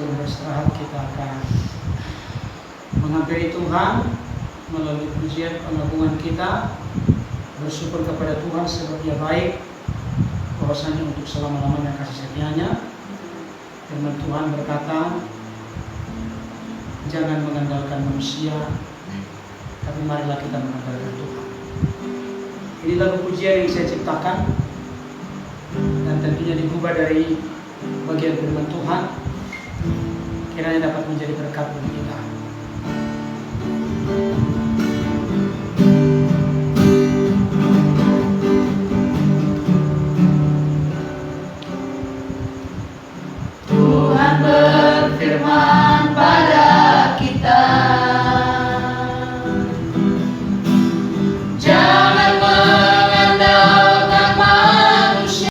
sebelum beristirahat kita akan menghampiri Tuhan melalui pujian pengagungan kita, bersyukur kepada Tuhan sebab Dia baik, bahwasanya untuk selama-lamanya kasih setianya. Firman Tuhan berkata, jangan mengandalkan manusia, tapi marilah kita mengandalkan Tuhan. Ini lagu pujian yang saya ciptakan dan tentunya digubah dari bagian firman Tuhan, kiranya dapat menjadi berkat bagi kita. Tuhan berfirman pada kita, jangan mengandalkan manusia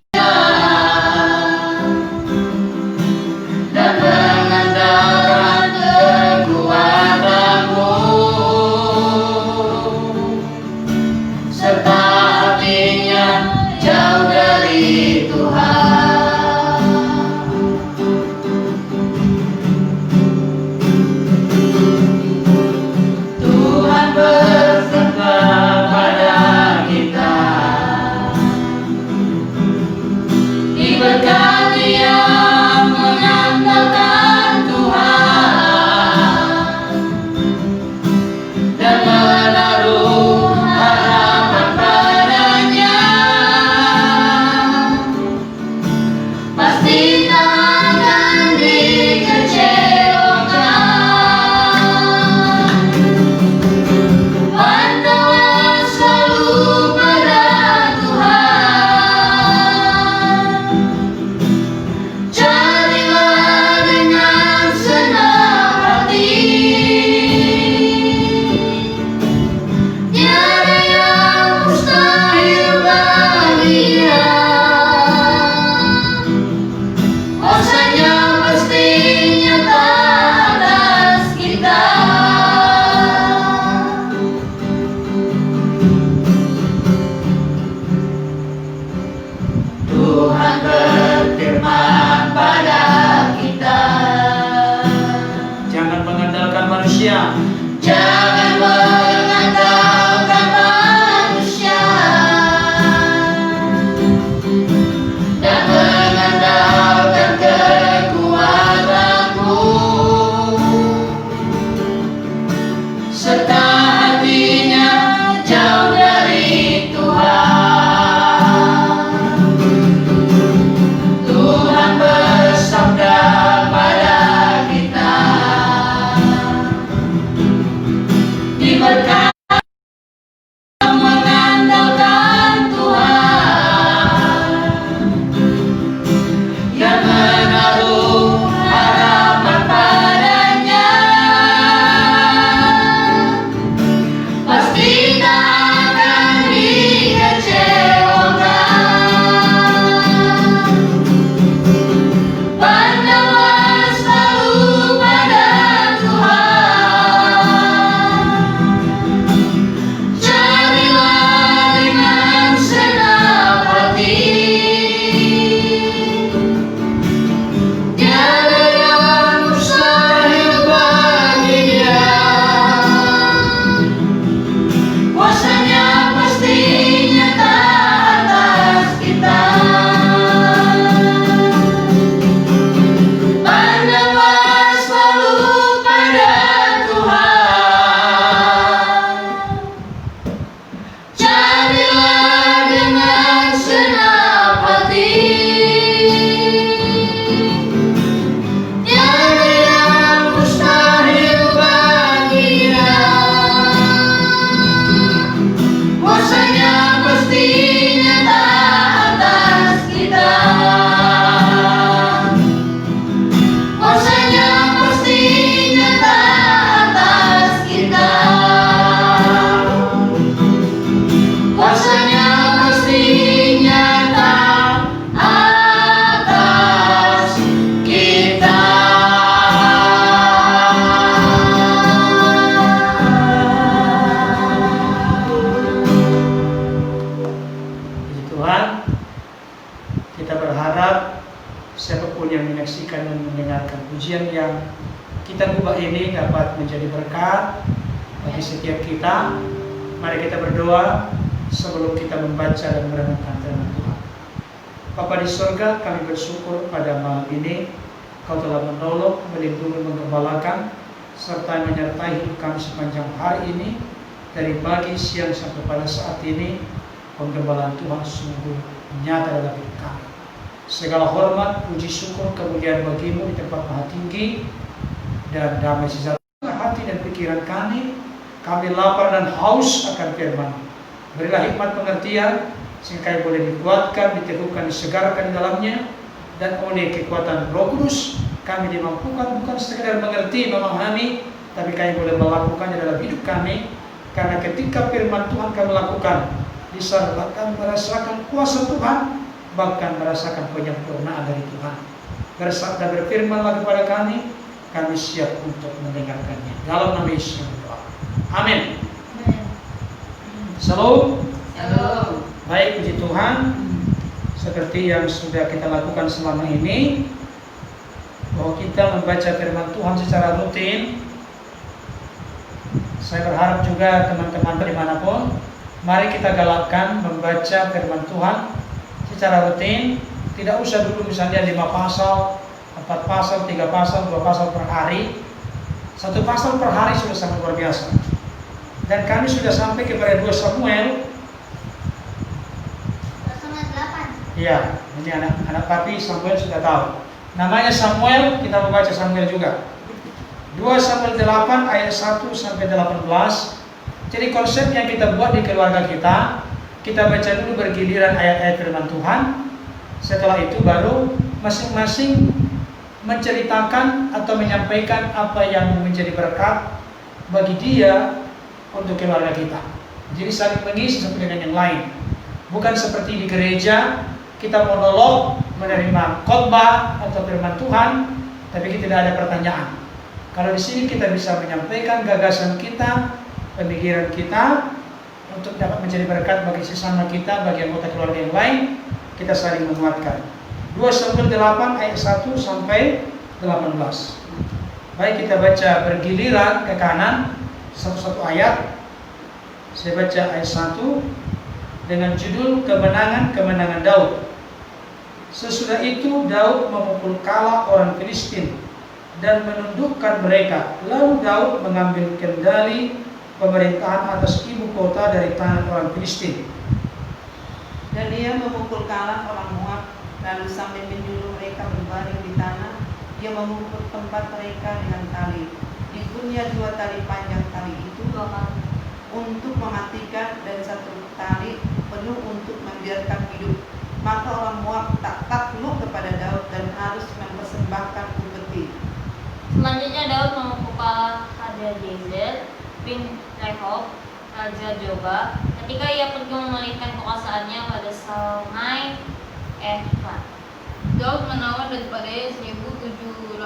dan mengandalkan kekuatanmu, serta hatinya jauh dari Tuhan. Tuhan berkata pada kita, diberkati yang mengandalkan Tuhan dan menaruh harapan padanya, pasti tak akan dikecewakan. Pandanglah selalu pada Tuhan, carilah dengan senang hati, tiada yang mustahil bagi Dia, kuasanya pasti nyata atas kita. Tuhan berfirman pada kita, Jangan mengandalkan manusia, jangan mengandalkan manusia dan mengandalkan kekuatanmu, serta hatinya jauh dari Tuhan. Tuhan bersabda pada kita, diberkati yang mengandalkan Tuhan, yang menaruh harapan padanya, khotbah ini dapat menjadi berkat bagi setiap kita. Mari kita berdoa sebelum kita membaca dan merenungkan firman Tuhan. Bapa di surga, kami bersyukur pada malam ini Kau telah menolong, melindungi, menggembalakan, serta menyertai hidup kami sepanjang hari ini. Dari pagi, siang, sampai pada saat ini, penggembalaan Tuhan sungguh nyata dalam hidup kami. Segala hormat, puji syukur, kemuliaan bagimu di tempat maha tinggi, dan damai sejahtera hati dan pikiran kami. Kami lapar dan haus akan firman. Berilah hikmat pengertian, sehingga kami boleh dikuatkan, diteguhkan, disegarkan di dalamnya. Dan oleh kekuatan Roh Kudus kami dimampukan bukan sekedar mengerti, memahami, tapi kami boleh melakukannya dalam hidup kami. Karena ketika firman Tuhan kami lakukan, di sana kami merasakan kuasa Tuhan, bahkan merasakan penyempurnaan dari Tuhan. Bersabda berfirmanlah kepada kami siap untuk mendengarkannya. Dalam nama Yesus kami berdoa. Amin. Shalom. Shalom. Baik, puji Tuhan. Seperti yang sudah kita lakukan selama ini, bahwa kita membaca firman Tuhan secara rutin. Saya berharap juga teman-teman dimanapun, mari kita galakkan membaca firman Tuhan secara rutin. Tidak usah dulu misalnya 5 pasal, 4 pasal, 3 pasal, 2 pasal per hari. 1 pasal per hari sudah sangat luar biasa. Dan kami sudah sampai kepada 2 Samuel. Ya, ini anak papi Samuel sudah tahu. Namanya Samuel, kita membaca Samuel juga. 2 Samuel 8 ayat 1 sampai 18. Jadi konsep yang kita buat di keluarga kita baca dulu bergiliran ayat-ayat firman Tuhan. Setelah itu baru masing-masing menceritakan atau menyampaikan apa yang menjadi berkat bagi dia untuk keluarga kita. Jadi saling mengisi satu dengan yang lain. Bukan seperti di gereja kita monolog menerima khotbah atau firman Tuhan, tapi kita tidak ada pertanyaan. Kalau di sini kita bisa menyampaikan gagasan kita, pemikiran kita untuk dapat menjadi berkat bagi sesama kita, bagi anggota keluarga yang lain, kita saling menguatkan. 2 Samuel 8 ayat 1 sampai 18. Baik, kita baca bergiliran ke kanan satu-satu ayat. Saya baca ayat 1 dengan judul kemenangan Daud. Sesudah itu Daud memukul kala orang Filistin dan menundukkan mereka. Lalu Daud mengambil kendali pemerintahan atas ibu kota dari tangan orang Filistin. Dan dia memukul kalah orang Moab, lalu sambil menyuruh mereka berbaring di tanah, dia memukul tempat mereka dengan tali. Diikurnya 2 tali panjang tali itu 2 kali untuk mematikan, dan 1 tali penuh untuk membiarkan hidup. Maka orang Moab tak takluk kepada Daud dan harus mempersembahkan upeti. Selanjutnya Daud memukul Hadadezer bin Rehob, Raja Joba, ketika ia pergi memulihkan kekuasaannya pada sungai Efrat. Daud menawan daripada 1.700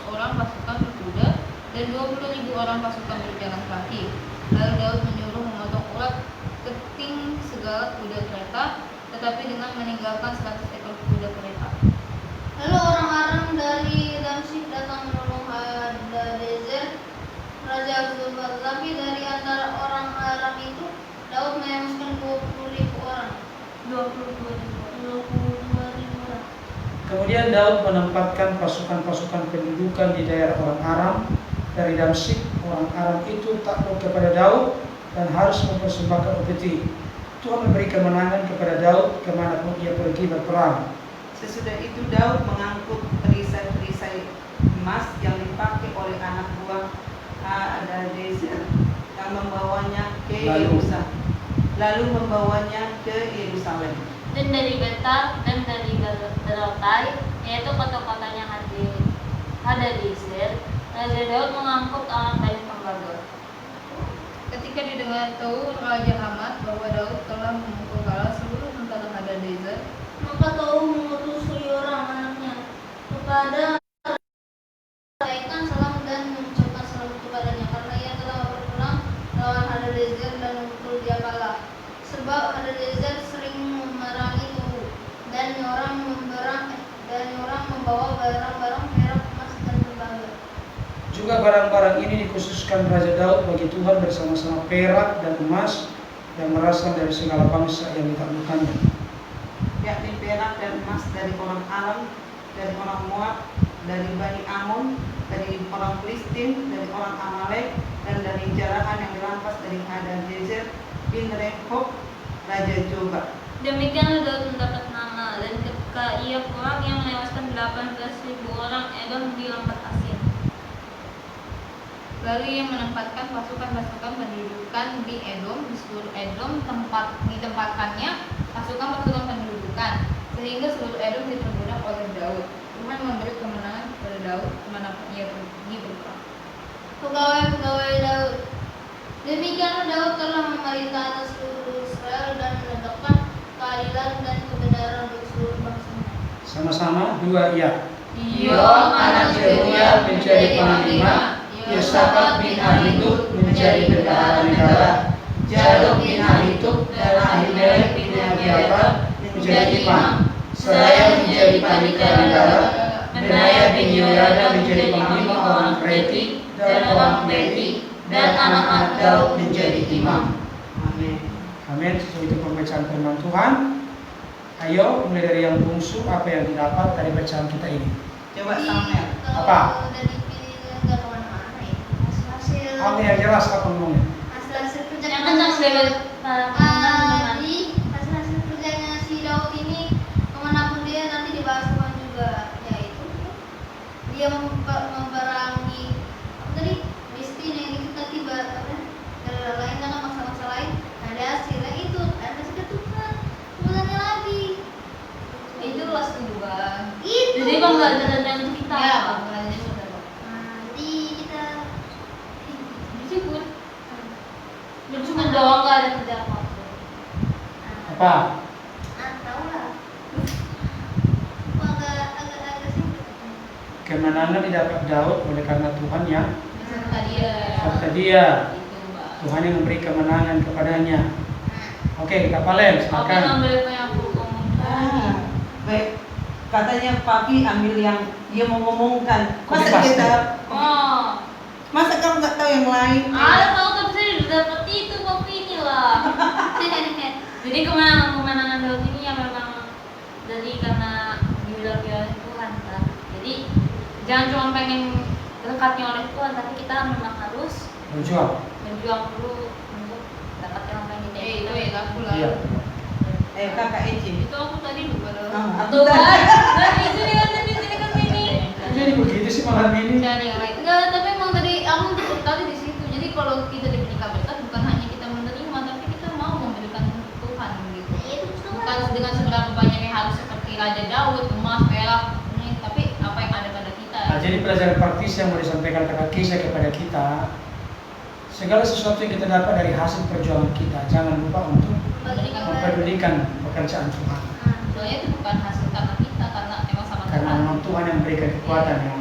orang pasukan berkuda dan 20.000 orang pasukan berjalan kaki. Lalu Daud menyuruh memotong urat keting segala kuda kereta, tetapi dengan meninggalkan 100 ekor kuda kereta. Lalu orang Aram dari Damsyik datang menolong Hadadezer, Raja Zoba. Tetapi dari antara orang Aram itu, Daud menewaskan 20.000 orang. 22.000 orang. Kemudian Daud menempatkan pasukan-pasukan pendudukan di daerah orang Aram dari Damsyik. Orang Aram itu takluk kepada Daud dan harus mempersembahkan upeti. Tuhan memberi kemenangan kepada Daud kemanapun ia pergi berperang. Sesudah itu Daud mengangkut perisai-perisai emas yang dipakai oleh anak buah Hadadezer dan membawanya ke Yerusalem. Lalu membawanya ke Yerusalem. Dan dari Betar dan dari Berotai, yaitu kota-kotanya Hadadezer, Raja Daud mengangkut alat banyak tembaga. Ketika didengar tahu Raja Hamat bahwa Daud telah memukul kalah seluruh tentara Hadadezer, Maka Daud mengutus Yoram anaknya kepada sampaikan salam dan mengucapkan selamat kepadanya, karena ia telah berperang lawan Hadadezer dan memukul dia kalah. Sebab Hadadezer sering memerangi Tobu, dan Yoram membawa barang-barang perak, emas, dan tembaga. Juga barang-barang ini dikhususkan Raja Daud bagi Tuhan bersama-sama perak dan emas yang berasal dari segala bangsa yang ditaklukkannya. Yakni perak dan emas dari orang Aram, dari orang Moab, dari Bani Amon, dari orang Filistin, dari orang Amalek, dan dari jarahan yang dirampas dari Hadadezer bin Rehob, Raja Joba. Demikianlah Daud mendapat nama, dan ketika ia pulang ia menewaskan 18.000 orang Edom di Lampat Asin. Lalu ia menempatkan pasukan-pasukan pendudukan di Edom, di seluruh Edom ditempatkannya pasukan-pasukan pendudukan, sehingga seluruh Edom diperbudak oleh Daud. Tuhan memberi kemenangan kepada Daud kemanapun ia pergi berperang. Pegawai-pegawai Daud. Demikianlah Daud telah memerintah atas seluruh Israel dan menegakkan keadilan dan kebenaran untuk seluruh bangsanya. Sama-sama dua ya. Yoab anak Zeruya menjadi panglima, Yosafat bin Ahitub menjadi bendahara negara, Zadok bin Ahitub dan Ahimelek bin Abiatar menjadi imam, Seraya menjadi panitia negara, Benaya bin Yoyada menjadi panglima orang Kreti dan orang Pleti, dan anak-anak Daud menjadi imam. Amin. Amin. Sesuai itu pembacaan firman Tuhan. Ayo mulai dari yang bungsu, apa yang didapat dari bacaan kita ini? Coba Samuel. Apa? Dari pilih nggak kemana-mana ya. Hasil Apa yang jelas apa ngomongnya? hasil Yang kencang kerjanya dari para teman-teman. di hasil kerjanya si Daud ini kemanapun dia nanti dibahas Tuhan juga, yaitu dia memerangi apa tadi Filistin yang itu tiba negara lain karena masa-masa lain ada hasilnya itu ada hasil Tuhan sebenarnya lagi Itu luas juga. itu. Jadi pembelajaran yang kita. Ya, pembelajarannya sudah. Jadi kita Bersyukur. Bersyukur doang nggak ada kerja apa-apa. Apa? tahu lah. Agak singkat. Kemenangan didapat Daud oleh karena Tuhan yang Beserta dia. serta dia. Itu, Mbak. Tuhan yang memberi kemenangan kepadanya. Oke, Kak Palen, Oke, silakan. ngambil apa yang aku ngomong tadi. Baik. Katanya Papi ambil yang dia mau ngomongkan. Copy Masa paste. kita Oh, masa kamu nggak tahu yang lain? ada tahu tapi saya udah dapet itu kopi ini lah. Jadi kemenangan Daud ini yang memang jadi karena diulangi oleh Tuhan kan. Jadi jangan cuma pengen dekatnya oleh Tuhan, tapi kita memang harus Berjuang. berjuang dulu untuk dapatkan apa yang kita Itu inginkan. ya aku lah. Iya. Kakak Eci. Itu aku tadi lupa loh. Tuh kan, dan itu dia tadi sini kan sini. Jadi begitu sih malam ini. Cari yang lain. Enggak, tapi emang tadi aku untuk tadi di situ. Jadi kalau kita diberikan berkat bukan hanya kita menerima, tapi kita mau memberikan untuk Tuhan gitu. Bukan dengan seberapa banyak yang harus seperti Raja Daud, emas, perak, ini, tapi apa yang ada pada kita. Nah, jadi pelajaran praktis yang mau disampaikan Kakak Kisah kepada kita, segala sesuatu yang kita dapat dari hasil perjuangan kita, jangan lupa untuk mempedulikan pekerjaan Tuhan. Soalnya itu bukan hasil karena kita, karena emang sama Karena Tuhan. memang Tuhan yang memberikan kekuatan ya.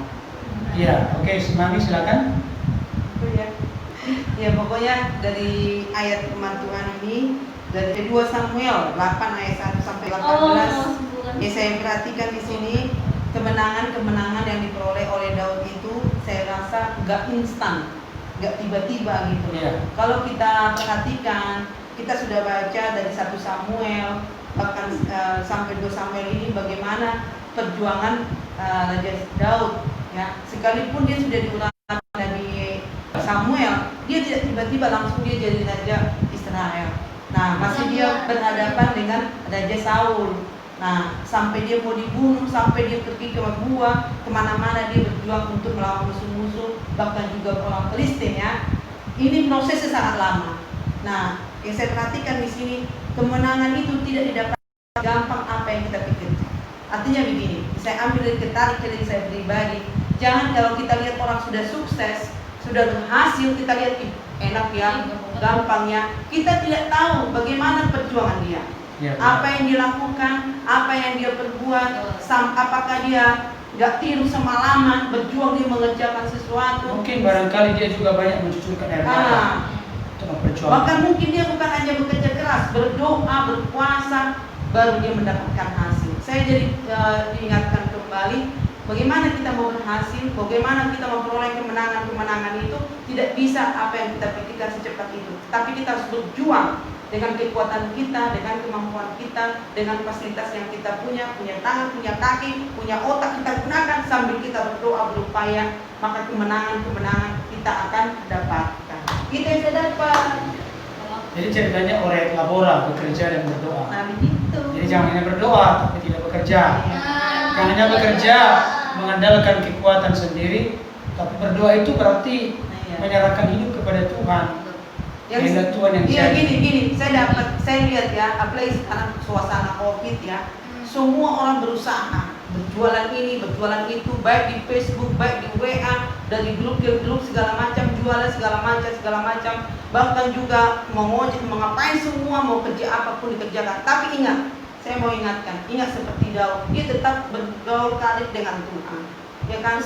Iya, oke, Semami silakan. Ya pokoknya dari ayat firman Tuhan ini dari 2 Samuel 8 ayat 1 sampai 18. Ya saya perhatikan di sini kemenangan-kemenangan yang diperoleh oleh Daud itu saya rasa nggak instan, nggak tiba-tiba gitu. Iya. Kalau kita perhatikan, kita sudah baca dari 1 Samuel bahkan sampai 2 Samuel ini bagaimana perjuangan Raja Daud ya. Sekalipun dia sudah diulang dari Samuel, dia tidak tiba-tiba langsung dia jadi raja Israel. Nah, masih dia berhadapan dengan Raja Saul. Nah, sampai dia mau dibunuh, sampai dia pergi ke gua, kemana-mana dia berjuang untuk melawan musuh-musuh, bahkan juga orang Filistin ya. Ini prosesnya sangat lama. Nah, yang saya perhatikan di sini, kemenangan itu tidak didapat gampang apa yang kita pikirkan. Artinya begini, saya ambil dari ketarik dari saya pribadi. Jangan kalau kita lihat orang sudah sukses, sudah berhasil, kita lihat enak ya, gampang ya. Kita tidak tahu bagaimana perjuangan dia. Iya. Apa yang dilakukan, apa yang dia perbuat, apakah dia nggak tidur semalaman, berjuang dia mengerjakan sesuatu. Mungkin barangkali dia juga banyak mencucurkan air mata untuk memperjuangkan. Bahkan mungkin dia bukan hanya bekerja keras, berdoa, berpuasa, baru dia mendapatkan hasil. Saya jadi diingatkan kembali Bagaimana kita mau berhasil, bagaimana kita memperoleh kemenangan-kemenangan itu tidak bisa apa yang kita pikirkan secepat itu. Tapi kita harus berjuang dengan kekuatan kita, dengan kemampuan kita, dengan fasilitas yang kita punya tangan, punya kaki, punya otak kita gunakan sambil kita berdoa berupaya, maka kemenangan-kemenangan kita akan dapatkan. Kita bisa dapat. Jadi ceritanya orang labora, bekerja dan berdoa. Nah begitu. Jadi jangan hanya berdoa tapi tidak bekerja. Jangan hanya bekerja mengandalkan kekuatan sendiri, tapi berdoa itu berarti menyerahkan hidup kepada Tuhan. Kehendak Tuhan yang Iya jadi. gini, saya lihat ya, apalagi sekarang suasana COVID ya, semua orang berusaha berjualan ini, berjualan itu, baik di Facebook, baik di WA, dari grup ke grup segala macam, jualan segala macam, bahkan juga mau ngojek, mau ngapain semua, mau kerja apapun dikerjakan. Tapi ingat, saya mau ingatkan, ingat seperti Daud, dia tetap bergaul karib dengan Tuhan. Ya kan?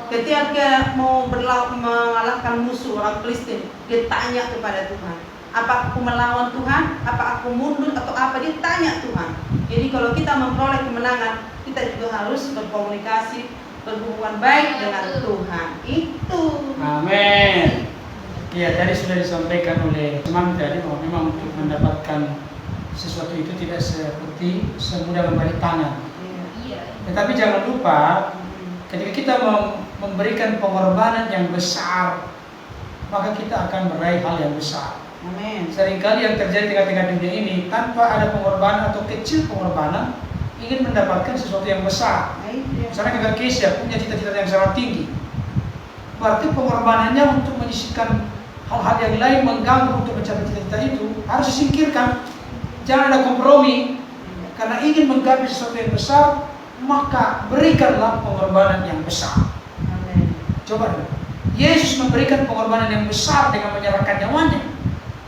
Ketika dia mau mengalahkan musuh orang Filistin, dia tanya kepada Tuhan, apa aku melawan Tuhan? Apa aku mundur atau apa? Dia tanya Tuhan. Jadi kalau kita memperoleh kemenangan, kita juga harus berkomunikasi, berhubungan baik dengan Tuhan. Itu. Amin. Ya, tadi sudah disampaikan oleh teman tadi bahwa memang untuk mendapatkan sesuatu itu tidak seperti semudah membalik tangan. Iya. Tetapi jangan lupa, ketika kita memberikan pengorbanan yang besar, maka kita akan meraih hal yang besar. Amin. Seringkali yang terjadi di tengah-tengah dunia ini, tanpa ada pengorbanan atau kecil pengorbanan, ingin mendapatkan sesuatu yang besar. Misalnya kakak Kesia punya cita-cita yang sangat tinggi, berarti pengorbanannya untuk menyisihkan hal-hal yang lain mengganggu untuk mencapai cita-cita itu harus disingkirkan. Jangan ada kompromi, karena ingin menggapai sesuatu yang besar, maka berikanlah pengorbanan yang besar. Amin. Coba dulu, Yesus memberikan pengorbanan yang besar dengan menyerahkan nyawanya.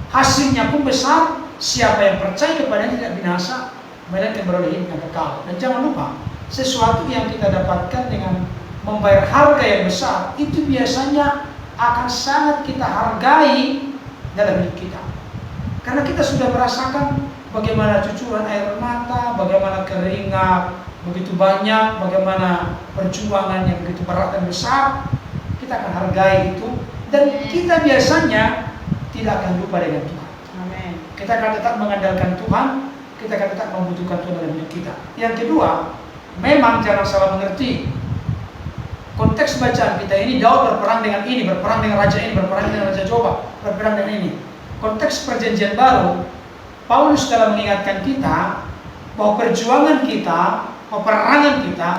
Hasilnya pun besar. Siapa yang percaya kepadanya tidak binasa, melainkan beroleh hidup yang kekal. Dan jangan lupa, sesuatu yang kita dapatkan dengan membayar harga yang besar, itu biasanya akan sangat kita hargai dalam hidup kita. Karena kita sudah merasakan bagaimana cucuran air mata, bagaimana keringat begitu banyak, bagaimana perjuangan yang begitu berat dan besar, kita akan hargai itu. Dan kita biasanya tidak akan lupa dengan Tuhan. Amin. Kita akan tetap mengandalkan Tuhan, kita akan tetap membutuhkan Tuhan dalam hidup kita. Yang kedua, memang jangan salah mengerti. Konteks bacaan kita ini, Daud berperang dengan ini, berperang dengan raja ini, berperang dengan raja Joba, berperang dengan ini. Konteks perjanjian baru, Paulus telah mengingatkan kita bahwa perjuangan kita, peperangan kita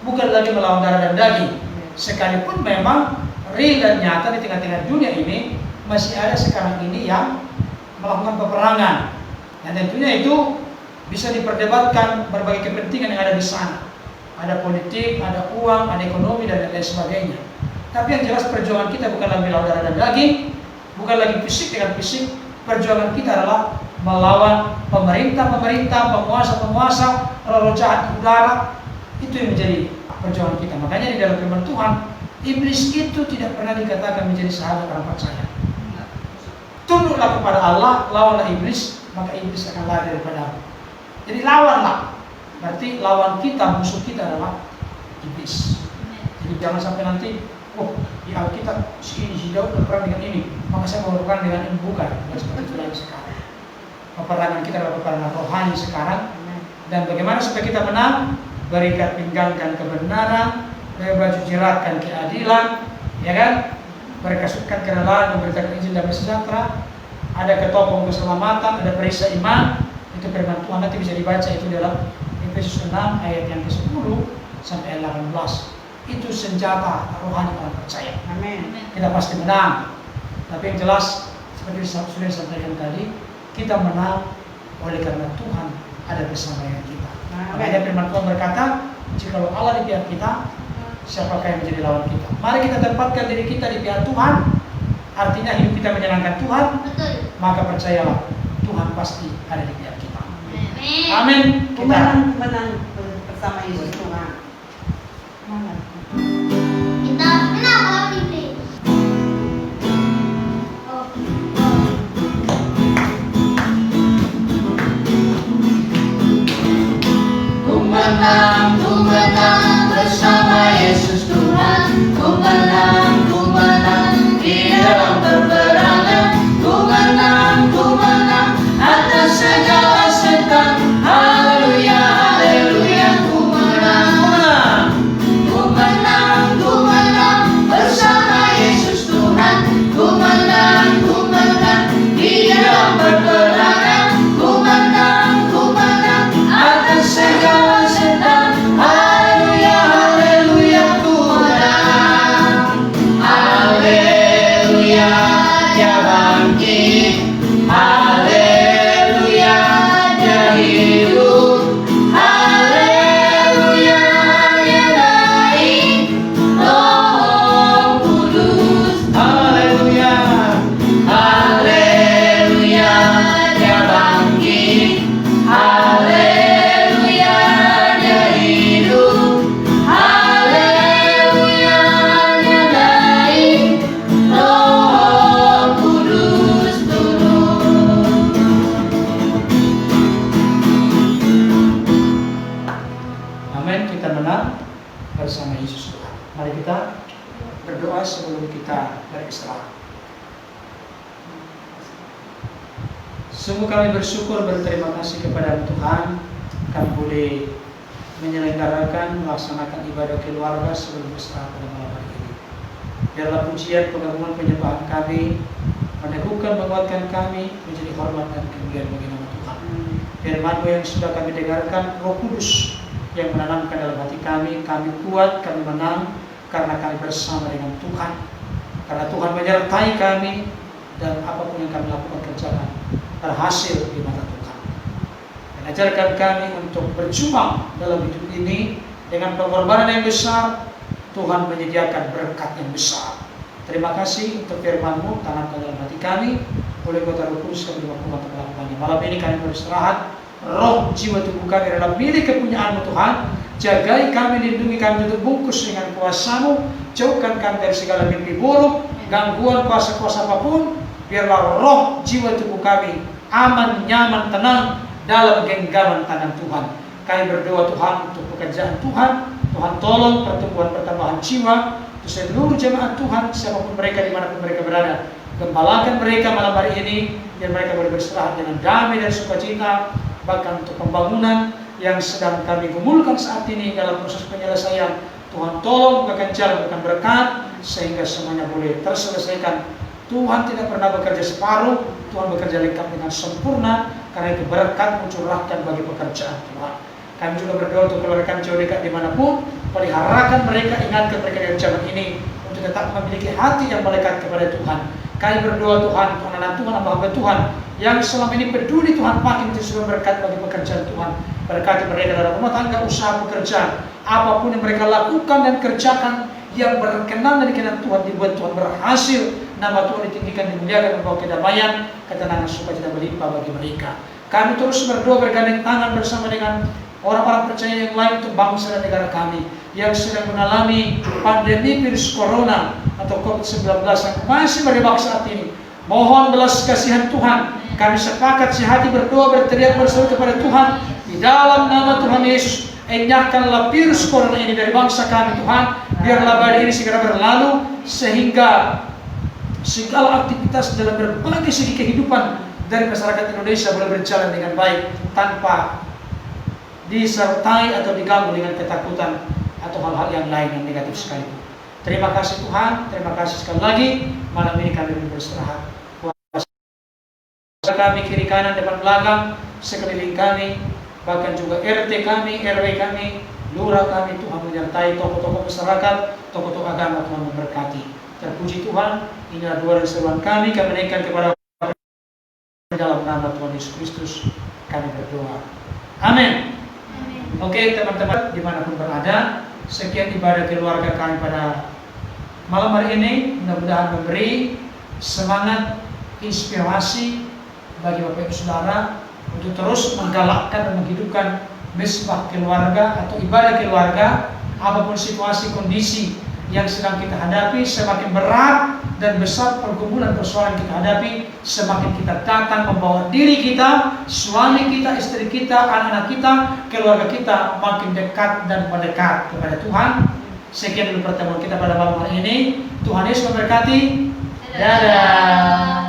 bukan lagi melawan darah dan daging. Sekalipun memang real dan nyata di tengah-tengah dunia ini masih ada sekarang ini yang melakukan peperangan. Dan tentunya itu bisa diperdebatkan berbagai kepentingan yang ada di sana. Ada politik, ada uang, ada ekonomi, dan lain sebagainya. Tapi yang jelas perjuangan kita bukan lagi melawan darah dan daging, bukan lagi fisik dengan fisik. Perjuangan kita adalah melawan pemerintah-pemerintah, penguasa-penguasa, roh jahat di udara. Itu yang menjadi perjuangan kita. Makanya di dalam firman Tuhan, iblis itu tidak pernah dikatakan menjadi sahabat orang percaya. Tunduklah kepada Allah, lawanlah iblis, maka iblis akan lari daripadamu. Jadi lawanlah. Berarti lawan kita, musuh kita adalah iblis. Jadi jangan sampai nanti, di Alkitab si Daud berperang dengan ini, maka saya mau berperang dengan ini. Bukan seperti itu lagi sekarang. Peperangan kita adalah peperangan rohani sekarang. Dan bagaimana supaya kita menang? Berikat pinggangkan kebenaran, baju jeratkan keadilan, ya kan? Berkasutkan kerelaan, memberitakan Injil damai sejahtera. Ada ketopong keselamatan, ada perisai iman. Itu firman Tuhan, nanti bisa dibaca itu dalam Efesus 6 ayat yang ke-10 sampai 18. Itu senjata rohani orang percaya. Amin. Kita pasti menang. Tapi yang jelas seperti sudah disampaikan tadi, kita menang oleh karena Tuhan ada bersama dengan kita. Makanya firman Tuhan berkata, jika Allah di pihak kita, siapakah yang menjadi lawan kita? Mari kita tempatkan diri kita di pihak Tuhan. Artinya hidup kita menyenangkan Tuhan. Betul. Maka percayalah, Tuhan pasti ada di pihak kita. Amin. Amin. Menang bersama Yesus Tuhan. Kita menang lawan iblis. Ku menang bersama Yesus. Sungguh kami bersyukur, berterima kasih kepada Tuhan, kami boleh menyelenggarakan, melaksanakan ibadah keluarga sebelum berserah pada malam hari ini. Biarlah pujian, pengagungan, penyembahan kami meneguhkan, menguatkan kami, menjadi hormat dan kemuliaan bagi nama Tuhan. Firman-Mu yang sudah kami dengarkan, Roh Kudus yang menanamkan dalam hati kami kuat, kami menang karena kami bersama dengan Tuhan. Karena Tuhan menyertai kami dan apapun yang kami lakukan kerjakan berhasil di mata Tuhan. Dan ajarkan kami untuk berjuang dalam hidup ini dengan pengorbanan yang besar. Tuhan menyediakan berkat yang besar. Terima kasih untuk firman-Mu, tanamkan dalam hati kami. Oleh Kota Roh Kudus kami dimaksudkan untuk melakukannya. Malam ini kami beristirahat. Roh, jiwa, tubuh kami adalah milik kepunyaan-Mu Tuhan. Jagai kami, lindungi kami, tutup bungkus dengan kuasa-Mu. Jauhkan kami dari segala mimpi buruk, gangguan kuasa-kuasa apapun. Biarlah roh, jiwa, tubuh kami aman, nyaman, tenang dalam genggaman tangan Tuhan. Kami berdoa Tuhan untuk pekerjaan Tuhan. Tuhan tolong pertumbuhan pertambahan jiwa untuk seluruh jemaat Tuhan, siapapun mereka, dimanapun mereka berada. Gembalakan mereka malam hari ini, biar mereka boleh beristirahat dengan damai dan sukacita. Bahkan untuk pembangunan yang sedang kami gumulkan saat ini dalam proses penyelesaian, Tuhan tolong bukakan jalan, bukan berkat, sehingga semuanya boleh terselesaikan. Tuhan tidak pernah bekerja separuh, Tuhan bekerja lengkap dengan sempurna, karena itu berkat mencurahkan bagi pekerjaan Tuhan. Kami juga berdoa untuk keluarga kami jauh dekat dimanapun, peliharakan mereka, ingatkan mereka dari zaman ini untuk tetap memiliki hati yang melekat kepada Tuhan. Kami berdoa Tuhan, untuk anak Tuhan, hamba Tuhan yang selama ini peduli Tuhan, makin disuruh berkat bagi pekerjaan Tuhan. Berkati mereka dalam rumah tangga, usaha, pekerjaan, apapun yang mereka lakukan dan kerjakan yang berkenan dan dikenan Tuhan, dibuat Tuhan berhasil. Nama Tuhan ditinggikan, dimuliakan, membawa kedamaian, ketenangan, sukacita berlimpah bagi mereka. Kami terus berdoa bergandeng tangan bersama dengan orang-orang percaya yang lain untuk bangsa dan negara kami yang sedang mengalami pandemi virus corona atau COVID-19 yang masih merebak saat ini. Mohon belas kasihan Tuhan. Kami sepakat sehati berdoa, berteriak berseru kepada Tuhan di dalam nama Tuhan Yesus. Enyahkanlah virus corona ini dari bangsa kami Tuhan. Biarlah badai ini segera berlalu sehingga segala aktivitas dalam berbagai segi kehidupan dari masyarakat Indonesia boleh berjalan dengan baik tanpa disertai atau diganggu dengan ketakutan atau hal-hal yang lain yang negatif sekali. Terima kasih Tuhan, terima kasih sekali lagi. Malam ini kami beristirahat. Kuasa kami kiri kanan depan belakang sekeliling kami, bahkan juga RT kami, RW kami, lurah kami, Tuhan menyertai tokoh-tokoh masyarakat, tokoh-tokoh agama, Tuhan memberkati. Terpuji Tuhan, inilah doa dan seruan kami naikkan kepada dalam nama Tuhan Yesus Kristus kami berdoa. Amin. Oke teman-teman dimanapun berada, sekian ibadah keluarga kami pada malam hari ini. Mudah-mudahan memberi semangat, inspirasi bagi Bapak Ibu Saudara untuk terus menggalakkan dan menghidupkan mesbah keluarga atau ibadah keluarga. Apapun situasi kondisi yang sedang kita hadapi, semakin berat dan besar pergumulan persoalan kita hadapi, semakin kita datang membawa diri kita, suami kita, istri kita, anak-anak kita, keluarga kita makin dekat dan mendekat kepada Tuhan. Sekian dulu pertemuan kita pada malam hari ini. Tuhan Yesus memberkati. Dadah.